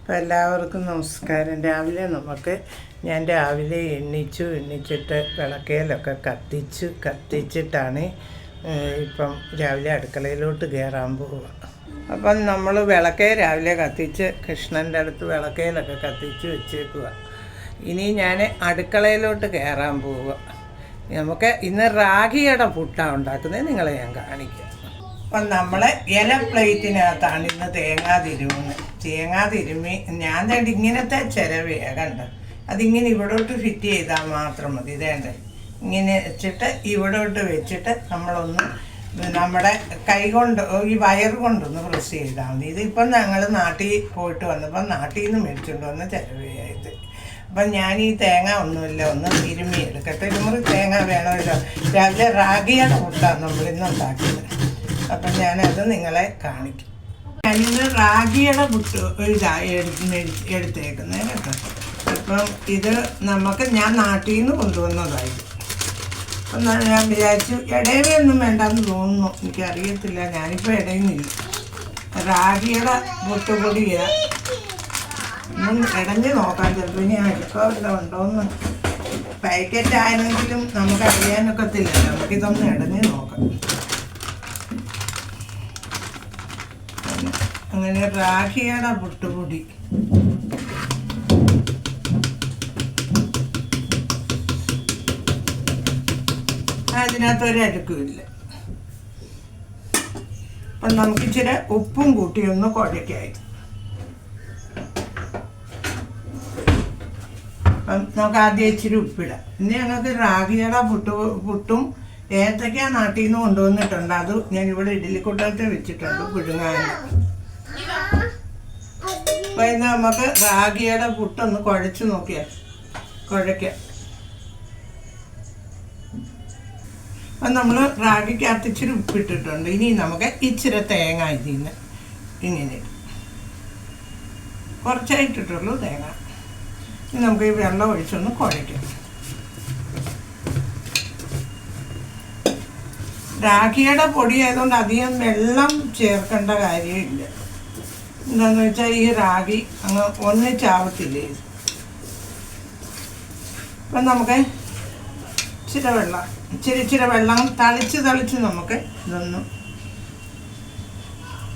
അപ്പോൾ എല്ലാവർക്കും നമസ്കാരം. ഞാൻ രാവിലെ എണ്ണിച്ചിട്ട് വിളക്കയിലൊക്കെ കത്തിച്ചിട്ടാണ് ഇപ്പം രാവിലെ അടുക്കളയിലോട്ട് കയറാൻ പോവുക. അപ്പം നമ്മൾ രാവിലെ കത്തിച്ച് കൃഷ്ണൻ്റെ അടുത്ത് വിളക്കയിലൊക്കെ കത്തിച്ച് വെച്ചേക്കുക. ഇനി ഞാൻ അടുക്കളയിലോട്ട് കയറാൻ പോവുക. നമുക്ക് ഇന്ന് റാഗിയുടെ പുട്ടാണ് ഉണ്ടാക്കുന്നത്, നിങ്ങളെ ഞാൻ കാണിക്കാം. അപ്പം നമ്മൾ ഇല പ്ലേറ്റിനകത്താണ് ഇന്ന് തേങ്ങാ തിരുമ്മി ഞാൻ വേണ്ട ഇങ്ങനത്തെ ചിരവയാണ് കണ്ട, അതിങ്ങനെ ഇവിടോട്ട് ഫിറ്റ് ചെയ്താൽ മാത്രം മതി. ഇതേണ്ടേ ഇങ്ങനെ വെച്ചിട്ട് ഇവിടോട്ട് വെച്ചിട്ട് നമ്മളൊന്ന് നമ്മുടെ കൈ കൊണ്ട് ഈ വയർ കൊണ്ടൊന്ന് പ്രസ് ചെയ്താൽ മതി. ഇതിപ്പം ഞങ്ങൾ നാട്ടിൽ പോയിട്ട് വന്നപ്പം നാട്ടിൽ നിന്ന് മേടിച്ചുകൊണ്ട് വന്ന ചിരവയായത്. അപ്പം ഞാൻ ഈ തേങ്ങ ഒന്ന് തിരുമ്മി എടുക്കട്ടെ. നമ്മൾ തേങ്ങ വേണമല്ലോ, രാവിലെ റാഗിയുടെ പുട്ടാണ് നമ്മളിന്ന് ഉണ്ടാക്കുന്നത്. അപ്പം ഞാനത് നിങ്ങളെ കാണിക്കും. ഞാനിന്ന് റാഗിയുടെ പുട്ട് എടുത്തേക്കുന്നത് കേട്ടോ. അപ്പം ഇത് ഞാൻ നാട്ടിൽ നിന്ന് കൊണ്ടുവന്നതായിരുന്നു. അപ്പം ഞാൻ വിചാരിച്ചു ഇടയൊന്നും വേണ്ടെന്ന് തോന്നുന്നു, എനിക്കറിയത്തില്ല, ഞാനിപ്പോൾ ഇടയുന്നില്ല. റാഗിയുടെ പുട്ടുപൊടിയാണ്. ഒന്നും ഇടഞ്ഞ് നോക്കാം, ചിലപ്പോൾ ഇനി അടുപ്പമില്ല ഉണ്ടോയെന്ന്. പാക്കറ്റ് ആയെങ്കിലും നമുക്ക് അറിയാനൊക്കത്തില്ല, നമുക്കിതൊന്ന് ഇടഞ്ഞ് നോക്കാം. അങ്ങനെ റാഗിയുടെ പുട്ടുപൊടി അതിനകത്തൊരടുക്കുമില്ല. അപ്പം നമുക്കിച്ചിരി ഉപ്പും കൂട്ടി ഒന്ന് കുഴയ്ക്കായി. അപ്പം നമുക്ക് ആദ്യം ഇച്ചിരി ഉപ്പിടാം. ഇനി ഞങ്ങൾക്ക് റാഗിയുടെ പുട്ടും ഏത്തക്ക നാട്ടിൽ നിന്ന് കൊണ്ടുവന്നിട്ടുണ്ട്. അത് ഞാനിവിടെ ഇഡ്ഡലിക്കുട്ടത്തിൽ വെച്ചിട്ടുണ്ട് പുഴുങ്ങാൻ. അപ്പം ഇന്ന് നമുക്ക് റാഗിയുടെ പുട്ടൊന്ന് കുഴച്ച് കുഴയ്ക്കാം. അപ്പം നമ്മൾ റാഗിക്കകത്ത് ഇച്ചിരി ഉപ്പിട്ടിട്ടുണ്ട്. ഇനി നമുക്ക് ഇച്ചിരി തേങ്ങ ഇതിൽ നിന്ന് ഇങ്ങനെ കുറച്ചായിട്ടിട്ടുള്ളൂ തേങ്ങ. ഇനി നമുക്ക് ഈ വെള്ളം ഒഴിച്ചൊന്ന് കുഴയ്ക്കാം. റാഗിയുടെ പൊടി ആയതുകൊണ്ട് അധികം വെള്ളം ചേർക്കേണ്ട കാര്യമില്ല. എന്താണെന്ന് വെച്ചാൽ ഈ റാഗി അങ്ങ് ഒന്നിച്ചാവത്തില്ലേ. അപ്പം നമുക്ക് ഇച്ചിരി വെള്ളം തളിച്ച് നമുക്ക് ഇതൊന്നും,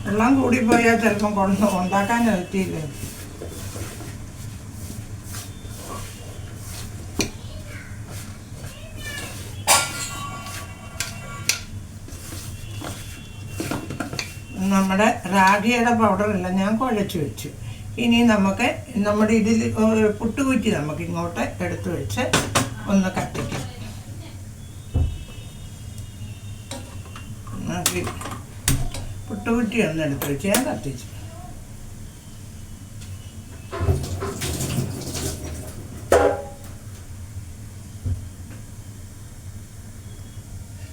വെള്ളം കൂടിപ്പോയാൽ ചിലപ്പം ഉണ്ടാക്കാൻ എത്തിയില്ല. നമ്മുടെ റാഗിയുടെ പൗഡറെല്ലാം ഞാൻ കുഴച്ച് വെച്ചു. ഇനി നമുക്ക് നമ്മുടെ ഇതിൽ പുട്ടുകുറ്റി നമുക്ക് ഇങ്ങോട്ട് എടുത്ത് വെച്ച് ഒന്ന് കത്തിക്കാം. പുട്ടുകുറ്റി ഒന്ന് എടുത്ത് വെച്ച് ഞാൻ കത്തിച്ചു.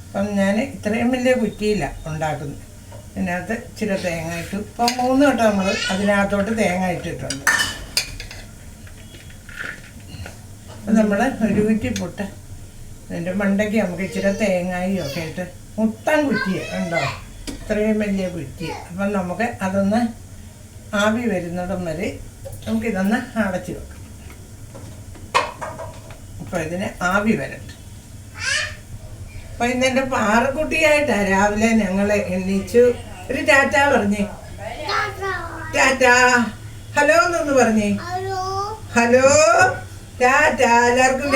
അപ്പം ഞാൻ ഇത്രയും വലിയ കുറ്റിയില്ല ഉണ്ടാക്കുന്നത്. ഇതിനകത്ത് ഇച്ചിരി തേങ്ങ ഇട്ടു. ഇപ്പം 3 വട്ടം നമ്മൾ അതിനകത്തോട്ട് തേങ്ങ ഇട്ടിട്ടുണ്ട്. അപ്പം നമ്മൾ ഒരു കുറ്റി പുട്ട് അതിൻ്റെ മണ്ടയ്ക്ക് നമുക്ക് ഇച്ചിരി തേങ്ങയും ഒക്കെ ഇട്ട് മുട്ടൻ കുറ്റിയാണ് ഉണ്ടോ, ഇത്രയും വലിയ കുറ്റി. അപ്പം നമുക്ക് അതൊന്ന് ആവി വരുന്നിടം വരെ നമുക്കിതൊന്ന് അടച്ച് വെക്കാം. അപ്പം ഇതിന് ആവി വരട്ടെ. അപ്പം ഇന്നെൻ്റെ പാറക്കുട്ടിയായിട്ടാണ് രാവിലെ ഞങ്ങൾ എണ്ണീച്ചു. ഒരു ടാറ്റ പറഞ്ഞേ, ടാറ്റ. ഹലോ എന്നൊന്ന് പറഞ്ഞേ, ഹലോ ടാറ്റ. എല്ലാവർക്കും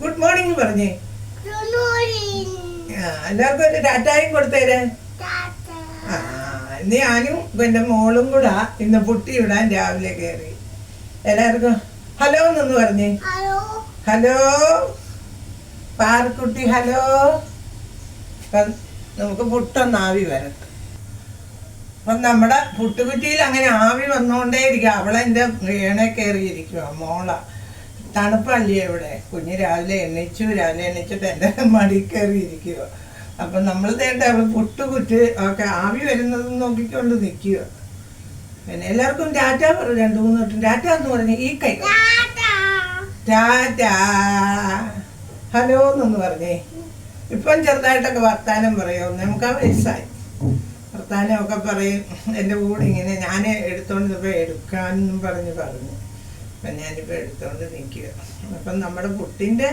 ഗുഡ് മോർണിംഗ് പറഞ്ഞേ. എല്ലാവർക്കും ഒരു ടാറ്റായും കൊടുത്തേരെ. ഇന്ന് ഞാനും എൻ്റെ മോളും കൂടെ ഇന്ന് പുട്ടി ഇടാൻ രാവിലെ കയറി. എല്ലാവർക്കും ഹലോ എന്നൊന്ന് പറഞ്ഞേ, ഹലോ പാറക്കുട്ടി ഹലോ. അപ്പം നമുക്ക് പുട്ടൊന്ന് ആവി വരട്ടെ. അപ്പം നമ്മുടെ പുട്ടുകുറ്റിയിൽ അങ്ങനെ ആവി വന്നുകൊണ്ടേ ഇരിക്കുക. അവളെൻ്റെ വീണെ കയറിയിരിക്കുക മോള. തണുപ്പല്ലേ ഇവിടെ. കുഞ്ഞ് രാവിലെ എണ്ണിച്ചിട്ട് എൻ്റെ മടി കയറിയിരിക്കുക. അപ്പം നമ്മൾ തേണ്ട അവൾ പുട്ടുകുറ്റി ഒക്കെ ആവി വരുന്നത് നോക്കിക്കൊണ്ട് നിൽക്കുക. പിന്നെ എല്ലാവർക്കും ടാറ്റ പറയും. 2-3 വട്ടം ടാറ്റ എന്ന് പറഞ്ഞ് ഈ കൈ ടാറ്റ. ഹലോ എന്നൊന്ന് പറഞ്ഞേ. ഇപ്പം ചെറുതായിട്ടൊക്കെ വർത്താനം പറയുമോ, നമുക്ക് ആ വയസ്സായി വർത്താനമൊക്കെ പറയും. എൻ്റെ കൂടെ ഇങ്ങനെ ഞാൻ എടുത്തോണ്ട് ഇപ്പോൾ എടുക്കാനെന്നും പറഞ്ഞു. അപ്പം ഞാനിപ്പോൾ എടുത്തോണ്ട് നിൽക്കുക. അപ്പം നമ്മുടെ പുട്ടിൻ്റെ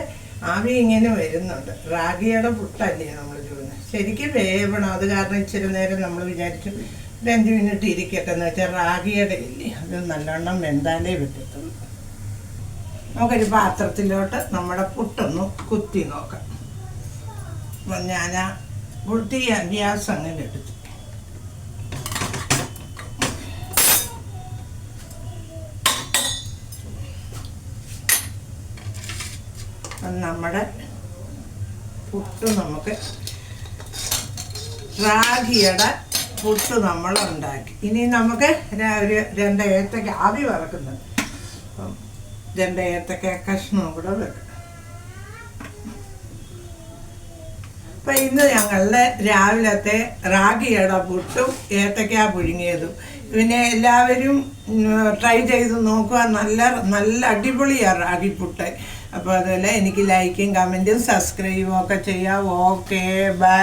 ആവി ഇങ്ങനെ വരുന്നുണ്ട്. റാഗിയുടെ പുട്ടല്ലേ നമ്മൾ ചൂടുന്നത്. ശരിക്കും വേവണം. അത് കാരണം ഇച്ചിരി നേരം നമ്മൾ വിചാരിച്ചു ഒരു 5 മിനിറ്റ് ഇരിക്കട്ടെ എന്ന് വെച്ചാൽ റാഗിയുടെ ഇല്ലേ അത് നല്ലോണം വെന്താലേ പറ്റത്തുള്ളൂ. നമുക്കൊരു പാത്രത്തിലോട്ട് നമ്മുടെ പുട്ടൊന്ന് കുത്തി നോക്കാം. അപ്പം ഞാൻ ആ പുട്ടി ഗ്യാസ് അങ്ങനെ എടുത്തു. നമ്മുടെ പുട്ട് നമുക്ക് റാഗിയുടെ പുട്ട് നമ്മൾ ഉണ്ടാക്കി. ഇനി നമുക്ക് ഒരു 2 ഏത്തക്ക ആവി വറക്കുന്നുണ്ട്. അപ്പം 2 ഏത്തക്ക കഷ്ണവും കൂടെ വെക്കും. അപ്പം ഇന്ന് ഞങ്ങളുടെ രാവിലത്തെ റാഗിയുടെ പുട്ടും ഏത്തക്ക പുഴുങ്ങിയതും. പിന്നെ എല്ലാവരും ട്രൈ ചെയ്ത് നോക്കുക. നല്ല അടിപൊളിയാണ് റാഗിപ്പുട്ട്. അപ്പോൾ അതുപോലെ എനിക്ക് ലൈക്കും കമൻറ്റും സബ്സ്ക്രൈബും ഒക്കെ ചെയ്യാം. Okay, by.